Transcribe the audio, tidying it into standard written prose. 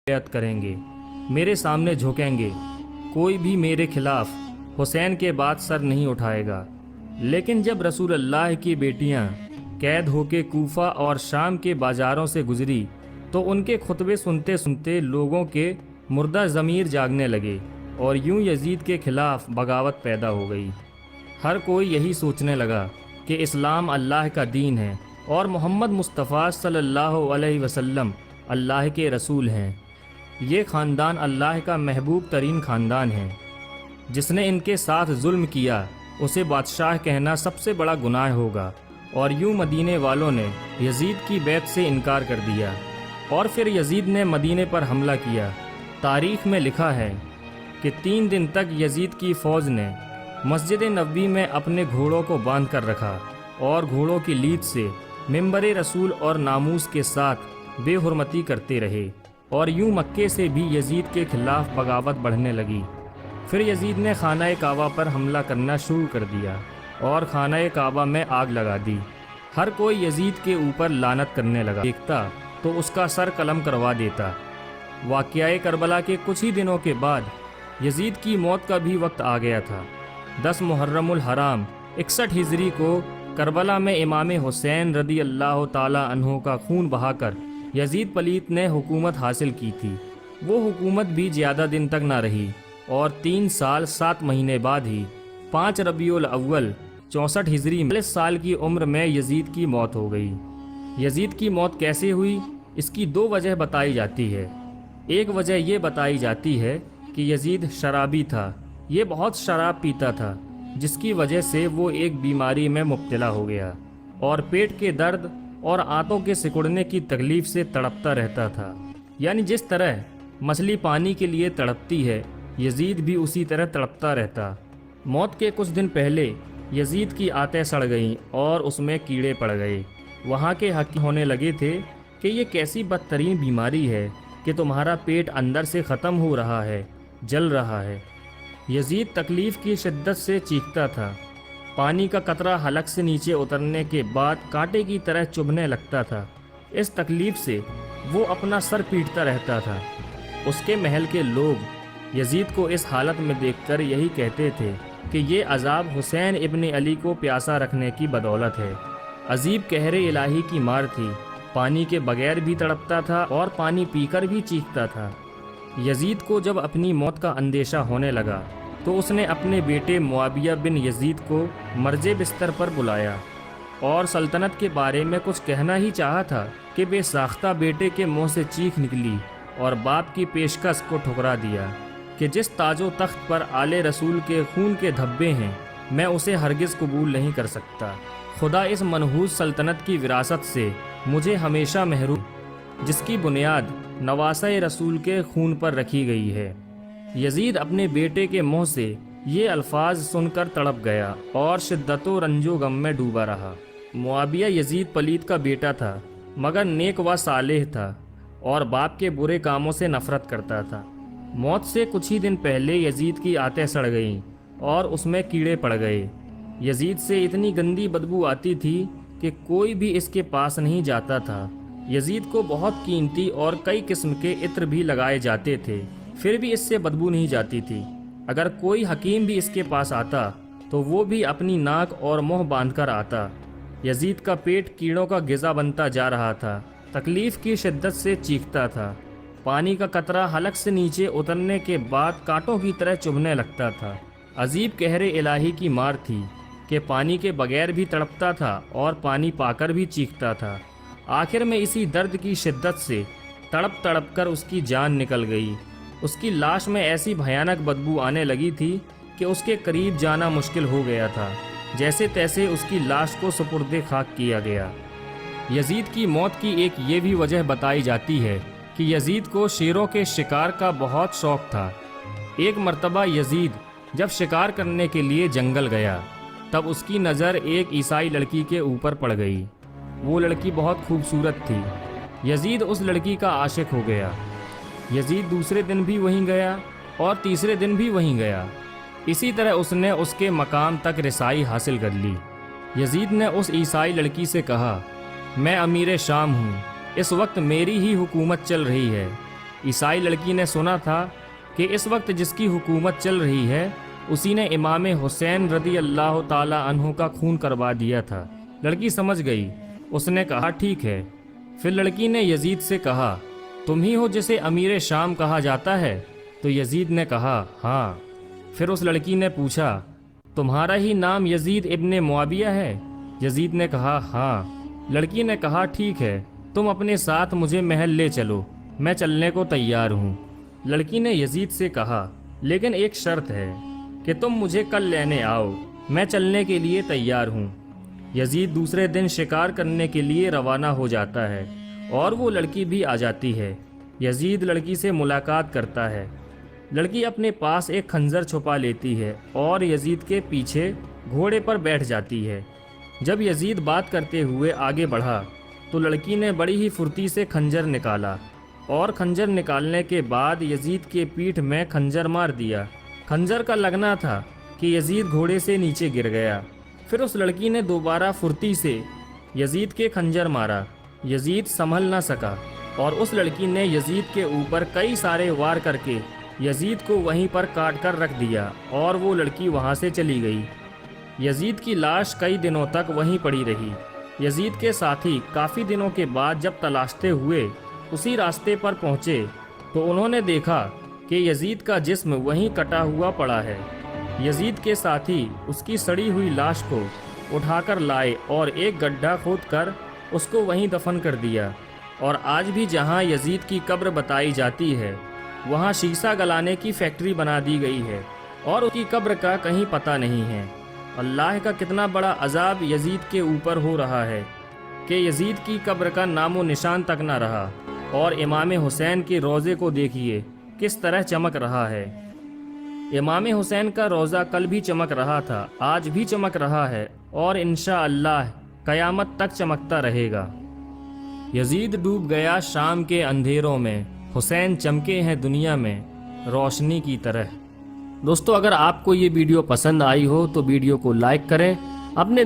بیعت کریں گے، میرے سامنے جھکیں گے، کوئی بھی میرے خلاف حسین کے بعد سر نہیں اٹھائے گا۔ لیکن جب رسول اللہ کی بیٹیاں قید ہو کے کوفہ اور شام کے بازاروں سے گزری تو ان کے خطبے سنتے سنتے لوگوں کے مردہ ضمیر جاگنے لگے اور یوں یزید کے خلاف بغاوت پیدا ہو گئی۔ ہر کوئی یہی سوچنے لگا کہ اسلام اللہ کا دین ہے اور محمد مصطفیٰ صلی اللہ علیہ وسلم اللہ کے رسول ہیں۔ یہ خاندان اللہ کا محبوب ترین خاندان ہے۔ جس نے ان کے ساتھ ظلم کیا اسے بادشاہ کہنا سب سے بڑا گناہ ہوگا، اور یوں مدینے والوں نے یزید کی بیعت سے انکار کر دیا، اور پھر یزید نے مدینے پر حملہ کیا۔ تاریخ میں لکھا ہے کہ 3 دن تک یزید کی فوج نے مسجد نبوی میں اپنے گھوڑوں کو باندھ کر رکھا اور گھوڑوں کی لید سے منبر رسول اور ناموس کے ساتھ بے حرمتی کرتے رہے، اور یوں مکے سے بھی یزید کے خلاف بغاوت بڑھنے لگی۔ پھر یزید نے خانہ کعبہ پر حملہ کرنا شروع کر دیا اور خانہ کعبہ میں آگ لگا دی۔ ہر کوئی یزید کے اوپر لعنت کرنے لگا، دیکھتا تو اس کا سر قلم کروا دیتا۔ واقعہ کربلا کے کچھ ہی دنوں کے بعد یزید کی موت کا بھی وقت آ گیا تھا۔ 10 محرم الحرام 61 ہجری کو کربلا میں امام حسین رضی اللہ تعالی عنہ کا خون بہا کر یزید پلیت نے حکومت حاصل کی تھی۔ وہ حکومت بھی زیادہ دن تک نہ رہی اور 3 سال 7 مہینے بعد ہی 5 ربیع الاول 64 ہجری میں 40 سال کی عمر میں یزید کی موت ہو گئی۔ یزید کی موت کیسے ہوئی؟ اس کی 2 وجہ بتائی جاتی ہے۔ ایک وجہ یہ بتائی جاتی ہے کہ یزید شرابی تھا، یہ بہت شراب پیتا تھا، جس کی وجہ سے وہ ایک بیماری میں مبتلا ہو گیا اور پیٹ کے درد اور آنتوں کے سکڑنے کی تکلیف سے تڑپتا رہتا تھا۔ یعنی جس طرح مچھلی پانی کے لیے تڑپتی ہے، یزید بھی اسی طرح تڑپتا رہتا۔ موت کے کچھ دن پہلے یزید کی آنتیں سڑ گئیں اور اس میں کیڑے پڑ گئے۔ وہاں کے حکیم ہونے لگے تھے کہ یہ کیسی بدترین بیماری ہے کہ تمہارا پیٹ اندر سے ختم ہو رہا ہے، جل رہا ہے۔ یزید تکلیف کی شدت سے چیختا تھا۔ پانی کا قطرہ حلق سے نیچے اترنے کے بعد کانٹے کی طرح چبھنے لگتا تھا۔ اس تکلیف سے وہ اپنا سر پیٹتا رہتا تھا۔ اس کے محل کے لوگ یزید کو اس حالت میں دیکھ کر یہی کہتے تھے کہ یہ عذاب حسین ابن علی کو پیاسا رکھنے کی بدولت ہے۔ عجیب قہر الہی کی مار تھی، پانی کے بغیر بھی تڑپتا تھا اور پانی پی کر بھی چیختا تھا۔ یزید کو جب اپنی موت کا اندیشہ ہونے لگا تو اس نے اپنے بیٹے معاویہ بن یزید کو مرجے بستر پر بلایا اور سلطنت کے بارے میں کچھ کہنا ہی چاہا تھا کہ بے ساختہ بیٹے کے منہ سے چیخ نکلی اور باپ کی پیشکش کو ٹھکرا دیا کہ جس تاج و تخت پر آل رسول کے خون کے دھبے ہیں، میں اسے ہرگز قبول نہیں کر سکتا۔ خدا اس منحوس سلطنت کی وراثت سے مجھے ہمیشہ محروم، جس کی بنیاد نواسہ رسول کے خون پر رکھی گئی ہے۔ یزید اپنے بیٹے کے منہ سے یہ الفاظ سن کر تڑپ گیا اور شدت و رنج و غم میں ڈوبا رہا۔ معاویہ یزید پلیت کا بیٹا تھا، مگر نیک و صالح تھا اور باپ کے برے کاموں سے نفرت کرتا تھا۔ موت سے کچھ ہی دن پہلے یزید کی آنتیں سڑ گئیں اور اس میں کیڑے پڑ گئے۔ یزید سے اتنی گندی بدبو آتی تھی کہ کوئی بھی اس کے پاس نہیں جاتا تھا۔ یزید کو بہت قیمتی اور کئی قسم کے عطر بھی لگائے جاتے تھے، پھر بھی اس سے بدبو نہیں جاتی تھی۔ اگر کوئی حکیم بھی اس کے پاس آتا تو وہ بھی اپنی ناک اور منہ باندھ کر آتا۔ یزید کا پیٹ کیڑوں کا غذا بنتا جا رہا تھا، تکلیف کی شدت سے چیختا تھا۔ پانی کا قطرہ حلق سے نیچے اترنے کے بعد کانٹوں کی طرح چبھنے لگتا تھا۔ عجیب قہر الہی کی مار تھی کہ پانی کے بغیر بھی تڑپتا تھا اور پانی پا کر بھی چیختا تھا۔ آخر میں اسی درد کی شدت سے تڑپ تڑپ کر اس کی جان نکل گئی۔ اس کی لاش میں ایسی بھیانک بدبو آنے لگی تھی کہ اس کے قریب جانا مشکل ہو گیا تھا۔ جیسے تیسے اس کی لاش کو سپرد خاک کیا گیا۔ یزید کی موت کی ایک یہ بھی وجہ بتائی جاتی ہے کہ یزید کو شیروں کے شکار کا بہت شوق تھا۔ ایک مرتبہ یزید جب شکار کرنے کے لیے جنگل گیا تب اس کی نظر ایک عیسائی لڑکی کے اوپر پڑ گئی۔ وہ لڑکی بہت خوبصورت تھی۔ یزید اس لڑکی کا عاشق ہو گیا۔ یزید دوسرے دن بھی وہیں گیا اور تیسرے دن بھی وہیں گیا۔ اسی طرح اس نے اس کے مقام تک رسائی حاصل کر لی۔ یزید نے اس عیسائی لڑکی سے کہا، میں امیر شام ہوں، اس وقت میری ہی حکومت چل رہی ہے۔ عیسائی لڑکی نے سنا تھا کہ اس وقت جس کی حکومت چل رہی ہے اسی نے امام حسین رضی اللہ تعالی عنہ کا خون کروا دیا تھا۔ لڑکی سمجھ گئی، اس نے کہا ٹھیک ہے۔ پھر لڑکی نے یزید سے کہا تم ہی ہو جسے امیر شام کہا جاتا ہے؟ تو یزید نے کہا ہاں۔ پھر اس لڑکی نے پوچھا تمہارا ہی نام یزید ابن معاویہ ہے؟ یزید نے کہا ہاں۔ لڑکی نے کہا ٹھیک ہے، تم اپنے ساتھ مجھے محل لے چلو، میں چلنے کو تیار ہوں۔ لڑکی نے یزید سے کہا لیکن ایک شرط ہے کہ تم مجھے کل لینے آؤ، میں چلنے کے لیے تیار ہوں۔ یزید دوسرے دن شکار کرنے کے لیے روانہ ہو جاتا ہے اور وہ لڑکی بھی آ جاتی ہے۔ یزید لڑکی سے ملاقات کرتا ہے۔ لڑکی اپنے پاس ایک خنجر چھپا لیتی ہے اور یزید کے پیچھے گھوڑے پر بیٹھ جاتی ہے۔ جب یزید بات کرتے ہوئے آگے بڑھا تو لڑکی نے بڑی ہی پھرتی سے خنجر نکالا اور خنجر نکالنے کے بعد یزید کے پیٹھ میں خنجر مار دیا۔ خنجر کا لگنا تھا کہ یزید گھوڑے سے نیچے گر گیا۔ پھر اس لڑکی نے دوبارہ پھرتی سے یزید کے خنجر مارا۔ یزید سنبھل نہ سکا اور اس لڑکی نے یزید کے اوپر کئی سارے وار کر کے یزید کو وہیں پر کاٹ کر رکھ دیا اور وہ لڑکی وہاں سے چلی گئی۔ یزید کی لاش کئی دنوں تک وہیں پڑی رہی۔ یزید کے ساتھی کافی دنوں کے بعد جب تلاشتے ہوئے اسی راستے پر پہنچے تو انہوں نے دیکھا کہ یزید کا جسم وہیں کٹا ہوا پڑا ہے۔ یزید کے ساتھی اس کی سڑی ہوئی لاش کو اٹھا کر لائے اور ایک گڈھا کھود کر اس کو وہیں دفن کر دیا۔ اور آج بھی جہاں یزید کی قبر بتائی جاتی ہے وہاں شیشہ گلانے کی فیکٹری بنا دی گئی ہے اور اس کی قبر کا کہیں پتہ نہیں ہے۔ اللہ کا کتنا بڑا عذاب یزید کے اوپر ہو رہا ہے کہ یزید کی قبر کا نام و نشان تک نہ رہا۔ اور امام حسین کے روضے کو دیکھیے کس طرح چمک رہا ہے۔ امام حسین کا روضہ کل بھی چمک رہا تھا، آج بھی چمک رہا ہے اور انشاءاللہ قیامت تک چمکتا رہے گا۔ یزید ڈوب گیا شام کے اندھیروں میں، حسین چمکے ہیں دنیا میں روشنی کی طرح۔ دوستو اگر آپ کو یہ ویڈیو پسند آئی ہو تو ویڈیو کو لائک کریں، اپنے